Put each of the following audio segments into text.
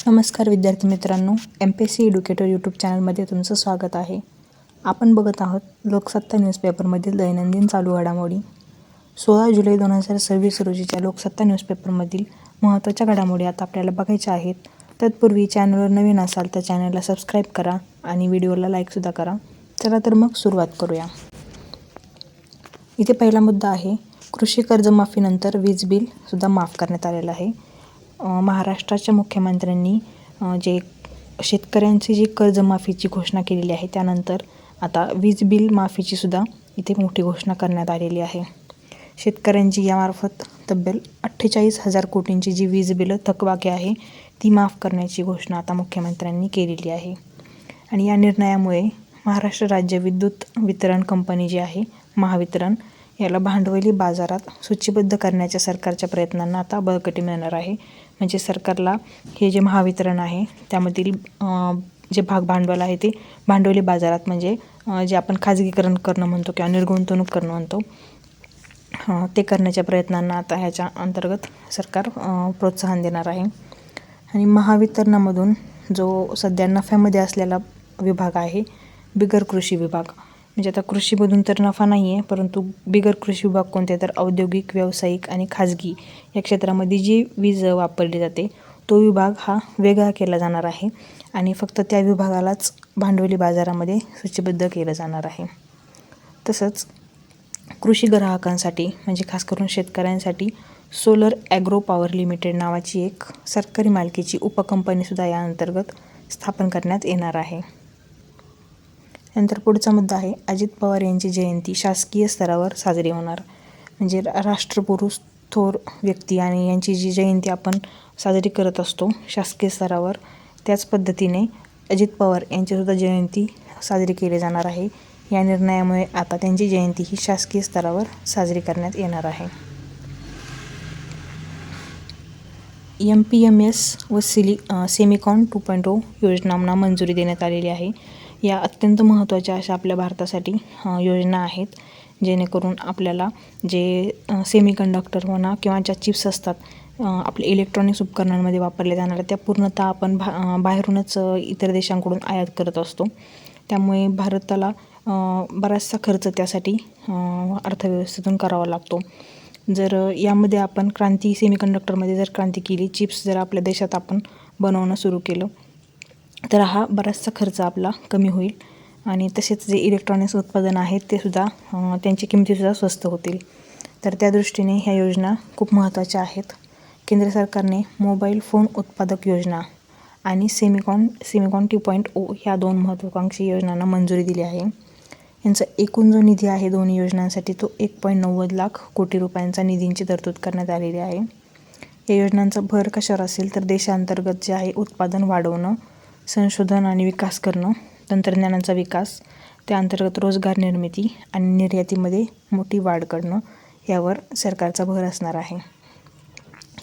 नमस्कार विद्यार्थी मित्रांनो, MPSC एड्युकेटर यूट्यूब चॅनलमध्ये तुमचं स्वागत आहे. आपण बघत आहोत लोकसत्ता न्यूजपेपरमधील दैनंदिन चालू घडामोडी. 16 जुलै 2026 रोजीच्या लोकसत्ता न्यूजपेपरमधील महत्त्वाच्या घडामोडी आता आपल्याला बघायच्या आहेत. तत्पूर्वी चॅनलवर नवीन असाल तर चॅनलला सबस्क्राईब करा आणि व्हिडिओला लाईकसुद्धा करा. चला तर मग सुरुवात करूया. इथे पहिला मुद्दा आहे, कृषी कर्जमाफीनंतर वीज बिलसुद्धा माफ करण्यात आलेलं आहे. महाराष्ट्राच्या मुख्यमंत्र्यांनी जे शेतकऱ्यांची जी कर्जमाफीची घोषणा केलेली आहे त्यानंतर आता वीज बिल माफीचीसुद्धा इथे मोठी घोषणा करण्यात आलेली आहे. शेतकऱ्यांची यामार्फत तब्बल 48,000 कोटींची जी वीज बिलं थकबाकी आहे ती माफ करण्याची घोषणा आता मुख्यमंत्र्यांनी केलेली आहे. आणि या निर्णयामुळे महाराष्ट्र राज्य विद्युत वितरण कंपनी जी आहे महावितरण याला भांडवली बाजारात सूचीबद्ध करण्याच्या सरकारच्या प्रयत्नांना आता बळकटी मिळणार आहे. म्हणजे सरकारला हे जे महावितरण आहे त्यामधील जे भांडवल आहे ते भांडवली बाजारात म्हणजे जे आपण खाजगीकरण करणं म्हणतो किंवा निर्गुंतवणूक करणं म्हणतो ते करण्याच्या प्रयत्नांना आता ह्याच्या अंतर्गत सरकार प्रोत्साहन देणार आहे. आणि महावितरणामधून जो सध्या नफ्यामध्ये असलेला विभाग आहे बिगर कृषी विभाग, म्हणजे आता कृषीमधून तर नफा नाही आहे परंतु बिगर कृषी विभाग कोणते तर औद्योगिक, व्यावसायिक आणि खाजगी या क्षेत्रामध्ये जी वीज वापरली जाते तो विभाग हा वेगळा केला जाणार आहे आणि फक्त त्या विभागालाच भांडवली बाजारामध्ये सूचीबद्ध केलं जाणार आहे. तसंच कृषी ग्राहकांसाठी म्हणजे खास करून शेतकऱ्यांसाठी सोलर ॲग्रो पॉवर लिमिटेड नावाची एक सरकारी मालकीची उपकंपनीसुद्धा या अंतर्गत स्थापन करण्यात येणार आहे. नंतर पुढचा मुद्दा आहे, अजित पवार यांची जयंती शासकीय स्तरावर साजरी होणार. म्हणजे राष्ट्रपुरुष थोर व्यक्ती आणि यांची जी जयंती आपण साजरी करत असतो शासकीय स्तरावर, त्याच पद्धतीने अजित पवार यांचीसुद्धा जयंती साजरी केली जाणार आहे. या निर्णयामुळे आता त्यांची जयंती ही शासकीय स्तरावर साजरी करण्यात येणार आहे. MPMS व सेमिकॉन 2.0 योजनांना मंजुरी देण्यात आलेली आहे. या अत्यंत महत्त्वाच्या अशा आपल्या भारतासाठी योजना आहेत जेणेकरून आपल्याला जे सेमीकंडक्टर म्हणा किंवा ज्या चिप्स असतात आपल्या इलेक्ट्रॉनिक्स उपकरणांमध्ये वापरल्या जाणाऱ्या त्या पूर्णतः आपण बाहेरूनच इतर देशांकडून आयात करत असतो. त्यामुळे भारताला बराचसा खर्च त्यासाठी अर्थव्यवस्थेतून करावा लागतो. जर यामध्ये आपण सेमीकंडक्टरमध्ये जर क्रांती केली, चिप्स जर आपल्या देशात आपण बनवणं सुरू केलं तर हा बराचसा खर्च आपला कमी होईल आणि तसेच जे इलेक्ट्रॉनिक्स उत्पादन आहेत ते सुद्धा त्यांची किमतीसुद्धा स्वस्त होतील. तर त्या दृष्टीने ह्या योजना खूप महत्त्वाच्या आहेत. केंद्र सरकारने मोबाईल फोन उत्पादक योजना आणि सेमिकॉन 2.0 ह्या 2 महत्त्वाकांक्षी योजनांना मंजुरी दिली आहे. यांचा एकूण जो निधी आहे दोन्ही योजनांसाठी तो 1.90 लाख कोटी रुपयांचा निधींची तरतूद करण्यात आलेली आहे. या योजनांचा भर कशावर असेल तर देशांतर्गत जे आहे उत्पादन वाढवणं, संशोधन आणि विकास करणं, तंत्रज्ञानाचा विकास, त्या अंतर्गत रोजगार निर्मिती आणि निर्यातीमध्ये मोठी वाढ करणं यावर सरकारचा भर असणार आहे.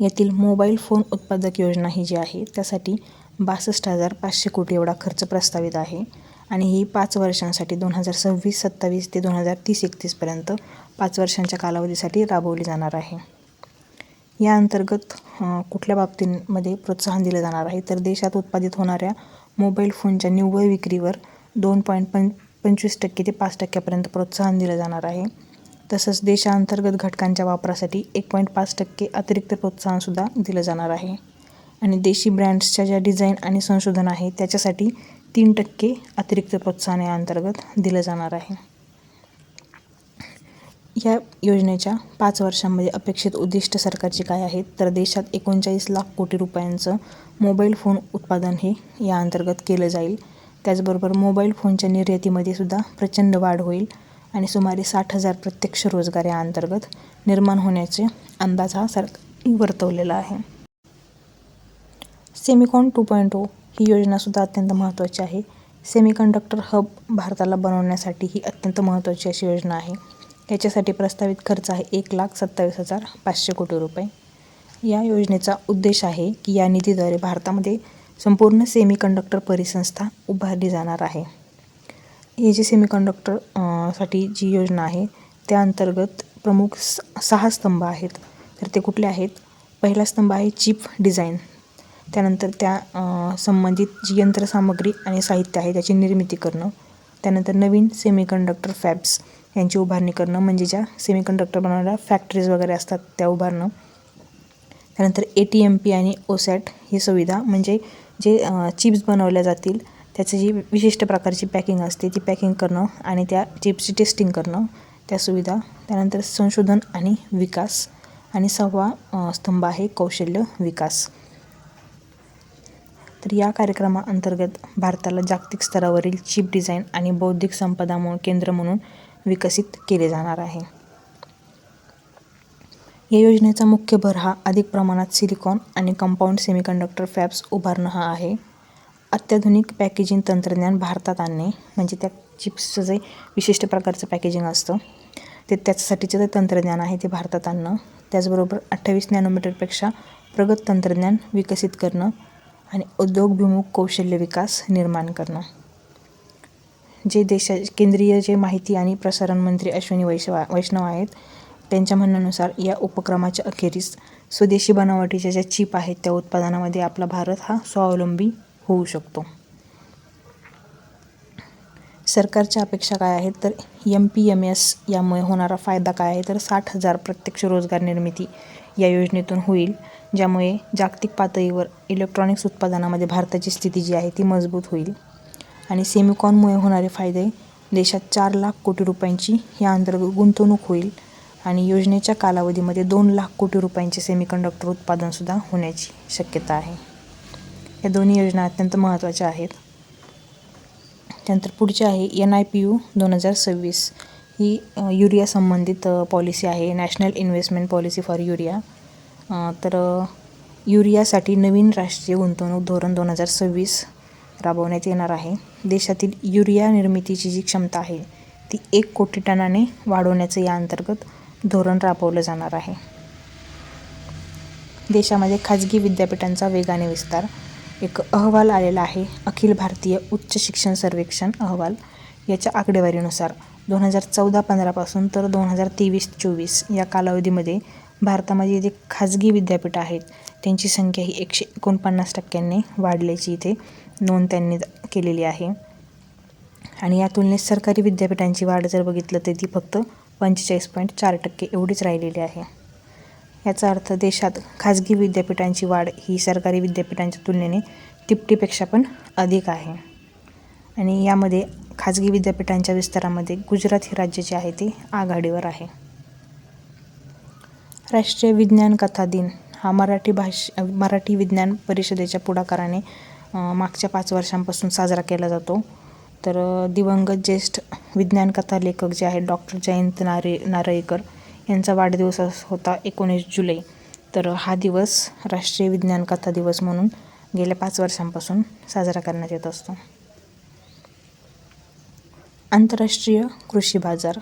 यातील मोबाईल फोन उत्पादक योजना ही जी आहे त्यासाठी 62,500 कोटी एवढा खर्च प्रस्तावित आहे आणि ही 5 वर्षांसाठी 2026-27 ते 2030-31 पर्यंत 5 वर्षांच्या कालावधीसाठी राबवली जाणार आहे. या अंतर्गत कुठल्या बाबतींमध्ये प्रोत्साहन दिलं जाणार आहे तर देशात उत्पादित होणाऱ्या मोबाईल फोनच्या निव्वळ विक्रीवर 2.25% ते 5% प्रोत्साहन दिलं जाणार आहे. तसंच देशांतर्गत घटकांच्या वापरासाठी 1.5% अतिरिक्त प्रोत्साहनसुद्धा दिलं जाणार आहे. आणि देशी ब्रँड्सच्या ज्या डिझाईन आणि संशोधन आहे त्याच्यासाठी 3% अतिरिक्त प्रोत्साहन या अंतर्गत दिलं जाणार आहे. या योजनेच्या 5 वर्षांमध्ये अपेक्षित उद्दिष्ट सरकारची काय आहेत तर देशात 39 लाख कोटी रुपयांचं मोबाईल फोन उत्पादन हे या अंतर्गत केलं जाईल. त्याचबरोबर मोबाईल फोनच्या निर्यातीमध्ये सुद्धा प्रचंड वाढ होईल आणि सुमारे 60,000 प्रत्यक्ष रोजगार या अंतर्गत निर्माण होण्याचे अंदाज हा सरकारने वर्तवलेला आहे. सेमिकॉन 2.0 ही योजनासुद्धा अत्यंत महत्त्वाची आहे. सेमीकंडक्टर हब भारताला बनवण्यासाठी ही अत्यंत महत्त्वाची अशी योजना आहे. याच्यासाठी प्रस्तावित खर्च आहे 1,27,500 कोटी रुपये. या योजनेचा उद्देश आहे की या निधीद्वारे भारतामध्ये संपूर्ण सेमीकंडक्टर परिसंस्था उभारली जाणार आहे. हे जे सेमीकंडक्टर साठी जी योजना आहे त्या अंतर्गत प्रमुख 6 स्तंभ आहेत. तर ते कुठले आहेत? पहिला स्तंभ आहे चिप डिझाईन. त्यानंतर संबंधित जी यंत्रसामग्री आणि साहित्य आहे त्याची निर्मिती करणं. त्यानंतर नवीन सेमीकंडक्टर फॅब्स यांची उभारणी करणं, म्हणजे ज्या सेमीकंडक्टर बनवणाऱ्या फॅक्टरीज वगैरे असतात त्या उभारणं. त्यानंतर ATMP आणि OSAT ही सुविधा, म्हणजे जे चिप्स बनवल्या जातील त्याची जी विशिष्ट प्रकारची पॅकिंग असते ती पॅकिंग करणं आणि त्या चिप्सची टेस्टिंग करणं, त्या सुविधा. त्यानंतर संशोधन आणि विकास, आणि 6वा स्तंभ आहे कौशल्य विकास. तर या कार्यक्रमाअंतर्गत भारताला जागतिक स्तरावरील चिप डिझाईन आणि बौद्धिक संपदा केंद्र म्हणून विकसित केले जाणार आहे. या योजनेचा मुख्य भर हा अधिक प्रमाणात सिलिकॉन आणि कंपाऊंड सेमीकंडक्टर फॅब्स उभारणं हा आहे. अत्याधुनिक पॅकेजिंग तंत्रज्ञान भारतात आणणे, म्हणजे त्या चिप्सचं जे विशिष्ट प्रकारचं पॅकेजिंग असतं त्याच्यासाठीचं जे तंत्रज्ञान आहे ते भारतात आणणं. त्याचबरोबर 28 नॅनोमीटरपेक्षा प्रगत तंत्रज्ञान विकसित करणं आणि उद्योगभिमुख कौशल्य विकास निर्माण करणं. जे केंद्रीय जे माहिती आणि प्रसारण मंत्री अश्विनी वैष्णव आहेत त्यांच्या म्हणण्यानुसार या उपक्रमाच्या अखेरीस स्वदेशी बनावटीच्या ज्या चिप आहेत त्या उत्पादनामध्ये आपला भारत हा स्वावलंबी होऊ शकतो. सरकारच्या अपेक्षा काय आहेत, तर MPMS यामुळे होणारा फायदा काय आहे, तर 60,000 प्रत्यक्ष रोजगार निर्मिती या योजनेतून होईल, ज्यामुळे जागतिक पातळीवर इलेक्ट्रॉनिक्स उत्पादनामध्ये भारताची स्थिती जी आहे ती मजबूत होईल. आणि सेमिकॉनमुळे होणारे फायदे, देशात 4 लाख कोटी रुपयांची या अंतर्गत गुंतवणूक होईल आणि योजनेच्या कालावधीमध्ये 2 लाख कोटी रुपयांचे सेमीकंडक्टर उत्पादनसुद्धा होण्याची शक्यता आहे. या दोन्ही योजना अत्यंत महत्त्वाच्या आहेत. त्यानंतर पुढचे आहे NIPU 2026. ही युरिया संबंधित पॉलिसी आहे, national investment policy for urea. तर युरियासाठी नवीन राष्ट्रीय गुंतवणूक धोरण 2026 राबवण्यात येणार आहे. देशातील युरिया निर्मितीची जी क्षमता आहे ती 1 कोटी टनाने वाढवण्याचं या अंतर्गत धोरण राबवलं जाणार आहे. देशामध्ये खाजगी विद्यापीठांचा वेगाने विस्तार. एक अहवाल आलेला आहे, अखिल भारतीय उच्च शिक्षण सर्वेक्षण अहवाल. याच्या आकडेवारीनुसार 2014-15 पासून तर 2023-24 या कालावधीमध्ये भारतामध्ये जे खाजगी विद्यापीठं आहेत त्यांची संख्या ही 149% वाढल्याची इथे नोंद त्यांनी केलेली आहे. आणि या तुलनेत सरकारी विद्यापीठांची वाढ जर बघितलं तर ती फक्त 45.4% एवढीच राहिलेली आहे. याचा अर्थ देशात खाजगी विद्यापीठांची वाढ ही सरकारी विद्यापीठांच्या तुलनेने तिपटीपेक्षा पण अधिक आहे. आणि यामध्ये खाजगी विद्यापीठांच्या विस्तारामध्ये गुजरात हे राज्य जे आहे ते आघाडीवर आहे. राष्ट्रीय विज्ञान कथा दिन हा मराठी विज्ञान परिषदेच्या पुढाकाराने मागच्या 5 वर्षांपासून साजरा केला जातो. तर दिवंगत ज्येष्ठ विज्ञान कथा लेखक जे आहेत डॉक्टर जयंत नारळीकर यांचा वाढदिवस होता 19 जुलै. तर हा दिवस राष्ट्रीय विज्ञान कथा दिवस म्हणून गेल्या 5 वर्षांपासून साजरा करण्यात येत असतो. आंतरराष्ट्रीय कृषी बाजार.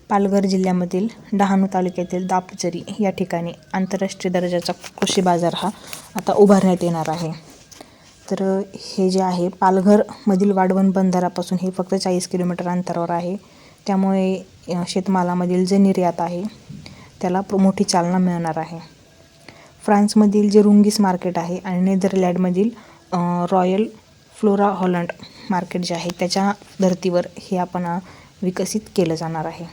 पालघर जिल्ह्यामधील डहाणू तालुक्यातील दापचरी या ठिकाणी आंतरराष्ट्रीय दर्जाचा कृषी बाजार हा आता उभारण्यात येणार आहे. तर हे जे आहे पालघरमधील वाढवण बंदरापासून हे फक्त 40 किलोमीटर अंतरावर आहे. त्यामुळे शेतमालामधील जे निर्यात आहे त्याला मोठी चालना मिळणार आहे. फ्रान्समधील जे रुंगीस मार्केट आहे आणि नेदरलँडमधील रॉयल फ्लोरा हॉलंड मार्केट जे आहे त्याच्या धर्तीवर हे आपण विकसित केलं जाणार आहे.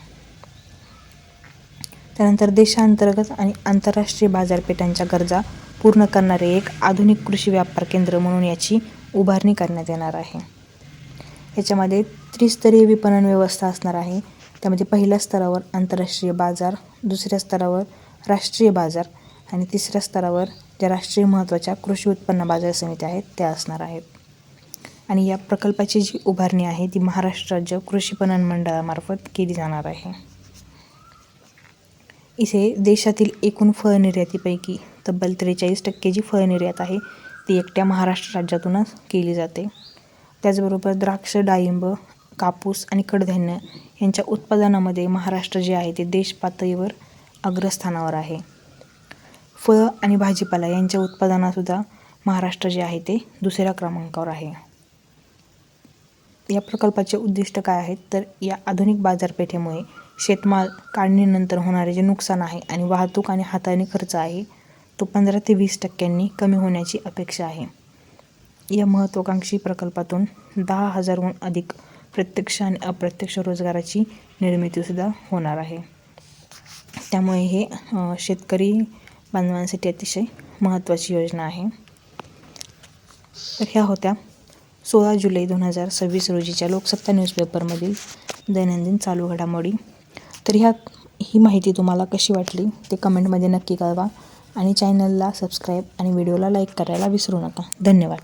त्यानंतर देशांतर्गत आणि आंतरराष्ट्रीय बाजारपेठांच्या गरजा पूर्ण करणारे एक आधुनिक कृषी व्यापार केंद्र म्हणून याची उभारणी करण्यात येणार आहे. याच्यामध्ये त्रिस्तरीय विपणन व्यवस्था असणार आहे. त्यामध्ये पहिल्या स्तरावर आंतरराष्ट्रीय बाजार, दुसऱ्या स्तरावर राष्ट्रीय बाजार आणि तिसऱ्या स्तरावर ज्या राष्ट्रीय महत्त्वाच्या कृषी उत्पन्न बाजार समित्या आहेत त्या असणार आहेत. आणि या प्रकल्पाची जी उभारणी आहे ती महाराष्ट्र राज्य कृषी पणन मंडळामार्फत केली जाणार आहे. इथे देशातील एकूण फळ निर्यातीपैकी तब्बल 43% जी फळ निर्यात आहे ती एकट्या महाराष्ट्र राज्यातूनच केली जाते. त्याचबरोबर द्राक्ष, डाळिंब, कापूस आणि कडधान्य यांच्या उत्पादनामध्ये महाराष्ट्र जे आहे ते देश पातळीवर अग्रस्थानावर आहे. फळं आणि भाजीपाला यांच्या उत्पादनातसुद्धा महाराष्ट्र जे आहे ते दुसऱ्या क्रमांकावर आहे. या प्रकल्पाचे उद्दिष्ट काय आहेत, तर या आधुनिक बाजारपेठेमुळे शेतमाल काढणीनंतर होणारे जे नुकसान आहे आणि वाहतूक आणि हाताळणी खर्च आहे तो 15 ते 20% कमी होण्याची अपेक्षा आहे. या महत्त्वाकांक्षी प्रकल्पातून 10,000हून अधिक प्रत्यक्ष आणि अप्रत्यक्ष रोजगाराची निर्मितीसुद्धा होणार आहे. त्यामुळे हे शेतकरी बांधवांसाठी अतिशय महत्त्वाची योजना आहे. तर ह्या होत्या 16 जुलै 2026 रोजीच्या लोकसत्ता न्यूजपेपरमधील दैनंदिन चालू घडामोडी. तर ही माहिती तुम्हाला कशी वाटली ते कमेंटमध्ये नक्की कळवा आणि चॅनलला सबस्क्राईब आणि व्हिडिओला लाईक करायला विसरू नका. धन्यवाद.